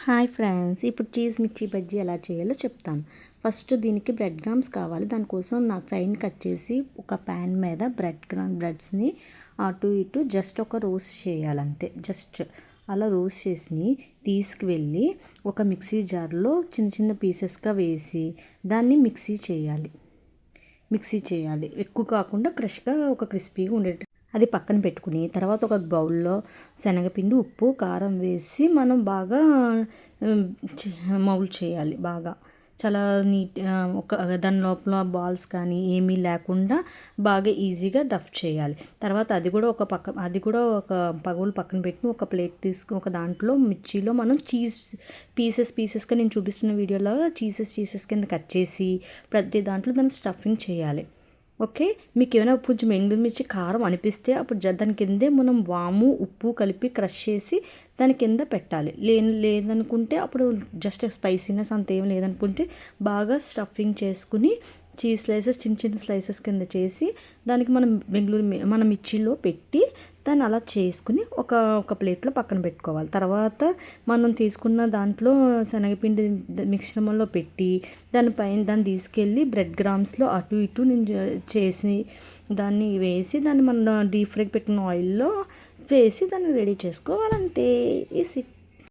Hi friends, ఇప్పుడు cheese మిర్చి బజ్జీ ఎలా చేయాలో చెప్తాను. ఫస్ట్ దీనికి బ్రెడ్ గ్రామ్స్ కావాలి. దానికోసం నాకు సైడ్ కట్ చేసి ఒక ప్యాన్ మీద బ్రెడ్స్ని అటు ఇటు జస్ట్ ఒక రోస్ట్ చేయాలంతే. జస్ట్ అలా రోస్ట్ చేసి తీసుకువెళ్ళి ఒక మిక్సీ జార్లో చిన్న చిన్న పీసెస్గా వేసి దాన్ని మిక్సీ చేయాలి. ఎక్కువ కాకుండా క్రష్గా ఒక క్రిస్పీగా ఉండేటట్టు అది పక్కన పెట్టుకుని తర్వాత ఒక బౌల్లో శనగపిండి, ఉప్పు, కారం వేసి మనం బాగా మౌల్డ్ చేయాలి. బాగా చాలా ఒక దాని లోపల బాల్స్ కానీ ఏమీ లేకుండా బాగా ఈజీగా డఫ్ చేయాలి. తర్వాత అది కూడా ఒక పగులు పక్కన పెట్టి ఒక ప్లేట్ తీసుకుని ఒక దాంట్లో మిర్చిలో మనం చీజ్ పీసెస్గా నేను చూపిస్తున్న వీడియోలో చీసెస్ కింద కట్ చేసి ప్రతి దాంట్లో దాన్ని స్టఫింగ్ చేయాలి. ఓకే, మీకు ఏమైనా కొంచెం ఎండుమిర్చి కారం అనిపిస్తే అప్పుడు దాని కిందే మనం వాము, ఉప్పు కలిపి క్రష్ చేసి దాని కింద పెట్టాలి. లేదనుకుంటే అప్పుడు జస్ట్ స్పైసీనెస్ అంత ఏం లేదనుకుంటే బాగా స్టఫింగ్ చేసుకుని చీజ్ స్లైసెస్ చిన్న చిన్న స్లైసెస్ కింద చేసి దానికి మన మిర్చిలో పెట్టి దాన్ని అలా చేసుకుని ఒక ప్లేట్లో పక్కన పెట్టుకోవాలి. తర్వాత మనం తీసుకున్న దాంట్లో శనగపిండి మిశ్రమంలో పెట్టి దాన్ని తీసుకెళ్ళి బ్రెడ్ గ్రామ్స్లో అటు ఇటు నేను చేసి దాన్ని వేసి దాన్ని మనం డీప్ ఫ్రైకి పెట్టిన ఆయిల్లో వేసి దాన్ని రెడీ చేసుకోవాలంతే. Is it.